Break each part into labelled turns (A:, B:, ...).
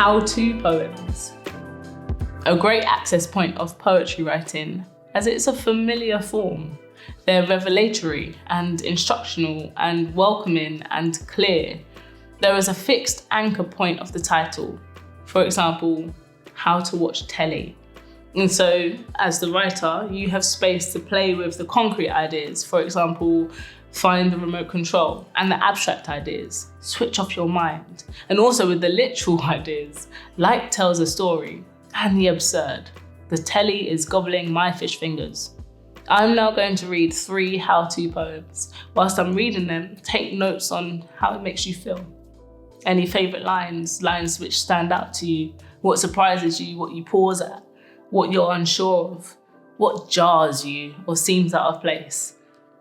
A: how-to poems. A great access point of poetry writing, as it's a familiar form. They're revelatory and instructional and welcoming and clear. There is a fixed anchor point of the title. For example, how to watch telly. And so, as the writer, you have space to play with the concrete ideas. For example, find the remote control, and the abstract ideas, switch off your mind. And also with the literal ideas, like tells a story, and the absurd. The telly is gobbling my fish fingers. I'm now going to read 3 how-to poems. Whilst I'm reading them, take notes on how it makes you feel. Any favourite lines which stand out to you, what surprises you, what you pause at, what you're unsure of, what jars you or seems out of place,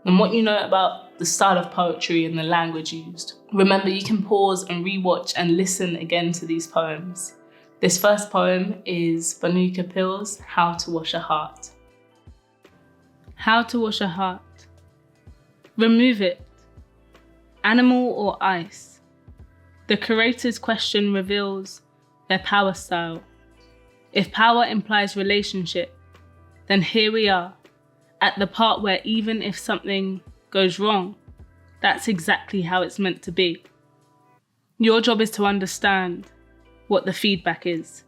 A: and what you know about the style of poetry and the language used. Remember, you can pause and rewatch and listen again to these poems. This first poem is Banu Kapil's How to Wash a Heart. How to wash a heart. Remove it. Animal or ice? The curator's question reveals their power style. If power implies relationship, then here we are, at the part where even if something goes wrong, that's exactly how it's meant to be. Your job is to understand what the feedback is.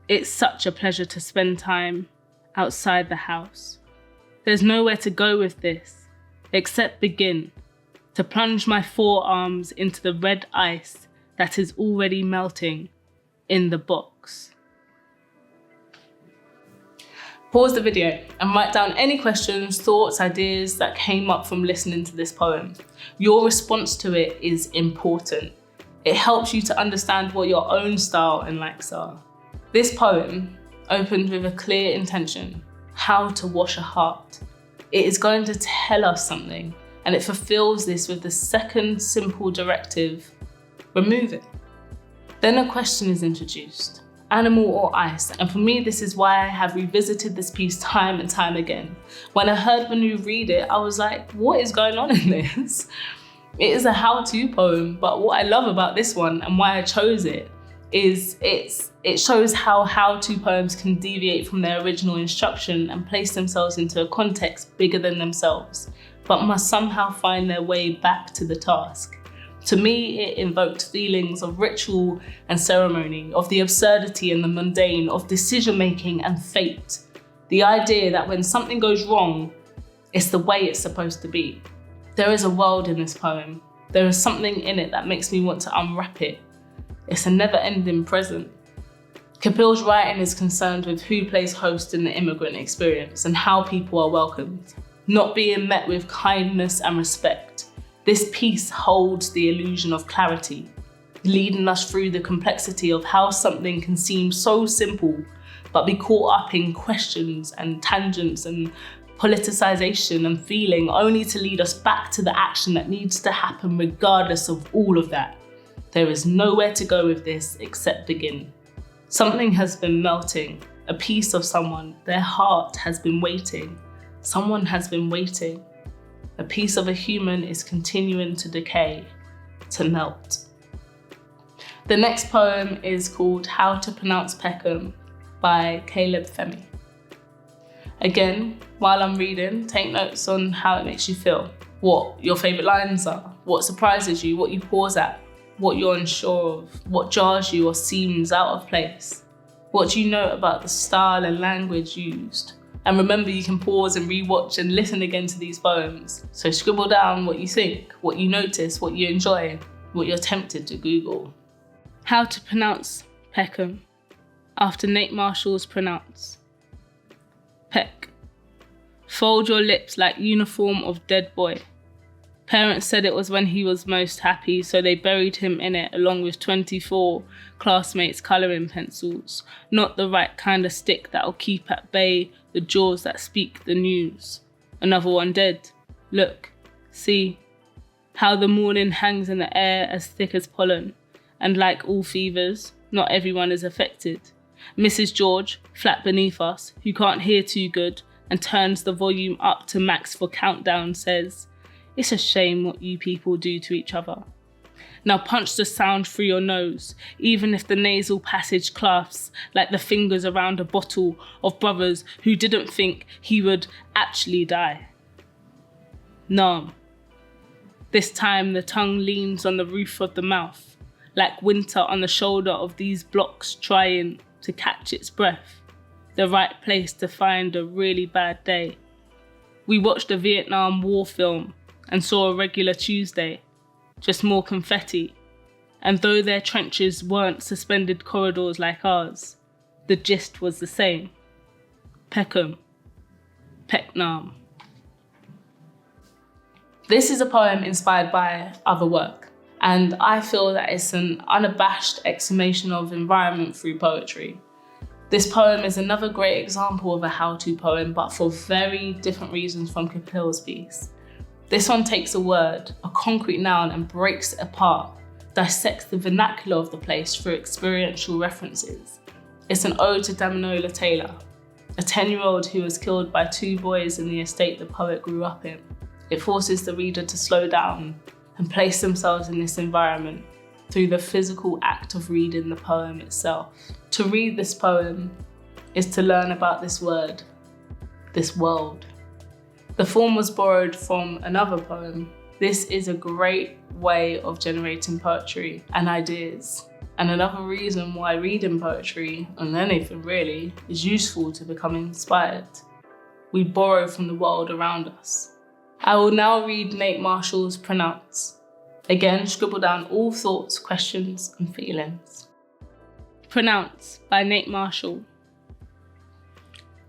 A: It's such a pleasure to spend time outside the house. There's nowhere to go with this, except begin, to plunge my forearms into the red ice that is already melting in the box. Pause the video and write down any questions, thoughts, ideas that came up from listening to this poem. Your response to it is important. It helps you to understand what your own style and likes are. This poem opened with a clear intention: how to wash a heart. It is going to tell us something, and it fulfills this with the second simple directive: remove it. Then a question is introduced. Animal or ice? And for me, this is why I have revisited this piece time and time again. When I heard Banu read it, I was like, what is going on in this? It is a how-to poem, but what I love about this one and why I chose it is it shows how how-to poems can deviate from their original instruction and place themselves into a context bigger than themselves, but must somehow find their way back to the task. To me, it invoked feelings of ritual and ceremony, of the absurdity and the mundane, of decision-making and fate. The idea that when something goes wrong, it's the way it's supposed to be. There is a world in this poem. There is something in it that makes me want to unwrap it. It's a never-ending present. Kapil's writing is concerned with who plays host in the immigrant experience and how people are welcomed, not being met with kindness and respect. This piece holds the illusion of clarity, leading us through the complexity of how something can seem so simple, but be caught up in questions and tangents and politicization and feeling, only to lead us back to the action that needs to happen regardless of all of that. There is nowhere to go with this except begin. Something has been melting, a piece of someone, their heart has been waiting. Someone has been waiting. A piece of a human is continuing to decay, to melt. The next poem is called How to Pronounce Peckham by Caleb Femi. Again, while I'm reading, take notes on how it makes you feel, what your favourite lines are, what surprises you, what you pause at, what you're unsure of, what jars you or seems out of place. What do you know about the style and language used? And remember, you can pause and rewatch and listen again to these poems. So scribble down what you think, what you notice, what you enjoy, what you're tempted to Google. How to Pronounce Peckham, after Nate Marshall's Pronounce. Peck. Fold your lips like uniform of dead boy. Parents said it was when he was most happy, so they buried him in it along with 24 classmates' colouring pencils. Not the right kind of stick that'll keep at bay the jaws that speak the news. Another one dead. Look, see, how the morning hangs in the air as thick as pollen. And like all fevers, not everyone is affected. Mrs. George, flat beneath us, who can't hear too good and turns the volume up to max for countdown, says, "It's a shame what you people do to each other." Now punch the sound through your nose, even if the nasal passage clasps like the fingers around a bottle of brothers who didn't think he would actually die. Numb. This time the tongue leans on the roof of the mouth, like winter on the shoulder of these blocks trying to catch its breath. The right place to find a really bad day. We watched a Vietnam War film and saw a regular Tuesday. Just more confetti, and though their trenches weren't suspended corridors like ours, the gist was the same. Peckham, Pecknam. This is a poem inspired by other work, and I feel that it's an unabashed exclamation of environment through poetry. This poem is another great example of a how-to poem, but for very different reasons from Kapil's piece. This one takes a word, a concrete noun, and breaks it apart, dissects the vernacular of the place through experiential references. It's an ode to Damilola Taylor, a 10-year-old who was killed by 2 boys in the estate the poet grew up in. It forces the reader to slow down and place themselves in this environment through the physical act of reading the poem itself. To read this poem is to learn about this word, this world. The form was borrowed from another poem. This is a great way of generating poetry and ideas. And another reason why reading poetry, and anything really, is useful to become inspired. We borrow from the world around us. I will now read Nate Marshall's Pronounce. Again, scribble down all thoughts, questions, and feelings. Pronounce by Nate Marshall.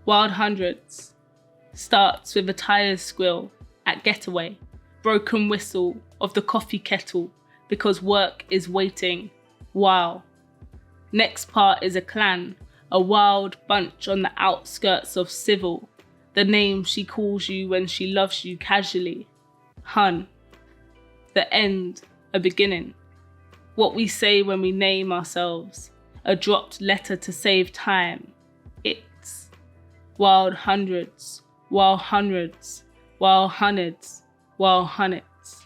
A: Wild Hundreds. Starts with a tire's squill at getaway, broken whistle of the coffee kettle because work is waiting, while. Next part is a clan, a wild bunch on the outskirts of civil, the name she calls you when she loves you casually, hun. The end, a beginning, what we say when we name ourselves, a dropped letter to save time, it's. Wild hundreds. While hundreds, while hundreds, while hundreds.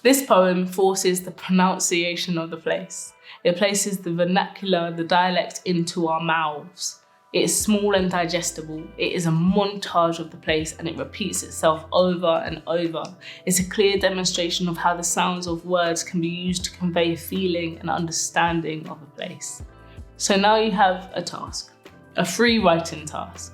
A: This poem forces the pronunciation of the place. It places the vernacular, the dialect into our mouths. It is small and digestible. It is a montage of the place and it repeats itself over and over. It's a clear demonstration of how the sounds of words can be used to convey a feeling and understanding of a place. So now you have a task, a free writing task.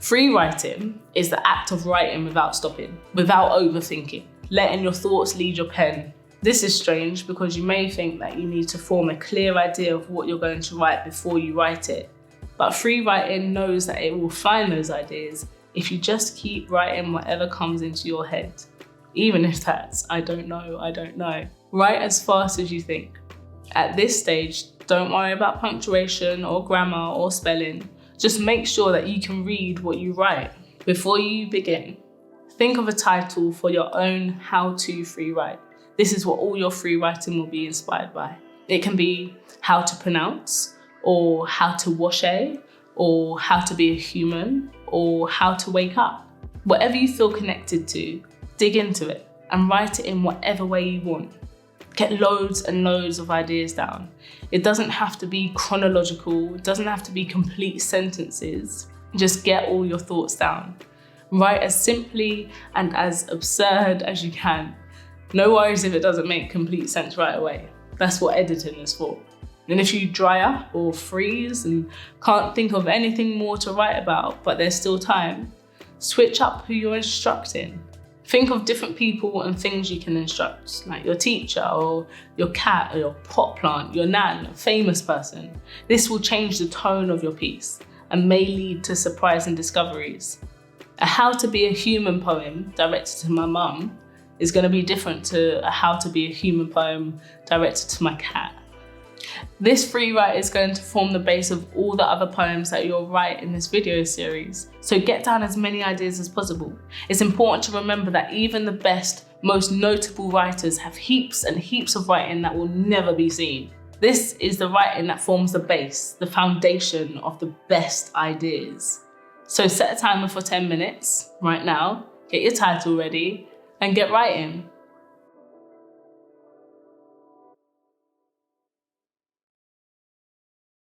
A: Free writing is the act of writing without stopping, without overthinking, letting your thoughts lead your pen. This is strange because you may think that you need to form a clear idea of what you're going to write before you write it. But free writing knows that it will find those ideas if you just keep writing whatever comes into your head. Even if that's, I don't know. Write as fast as you think. At this stage, don't worry about punctuation or grammar or spelling. Just make sure that you can read what you write. Before you begin, think of a title for your own how-to free write. This is what all your free writing will be inspired by. It can be how to pronounce, or how to wash, or how to be a human, or how to wake up. Whatever you feel connected to, dig into it and write it in whatever way you want. Get loads and loads of ideas down. It doesn't have to be chronological, it doesn't have to be complete sentences. Just get all your thoughts down. Write as simply and as absurd as you can. No worries if it doesn't make complete sense right away. That's what editing is for. And if you dry up or freeze and can't think of anything more to write about, but there's still time, switch up who you're instructing. Think of different people and things you can instruct, like your teacher or your cat or your pot plant, your nan, a famous person. This will change the tone of your piece and may lead to surprising discoveries. A how to be a human poem directed to my mum is going to be different to a how to be a human poem directed to my cat. This free write is going to form the base of all the other poems that you'll write in this video series. So get down as many ideas as possible. It's important to remember that even the best, most notable writers have heaps and heaps of writing that will never be seen. This is the writing that forms the base, the foundation of the best ideas. So set a timer for 10 minutes right now, get your title ready and get writing.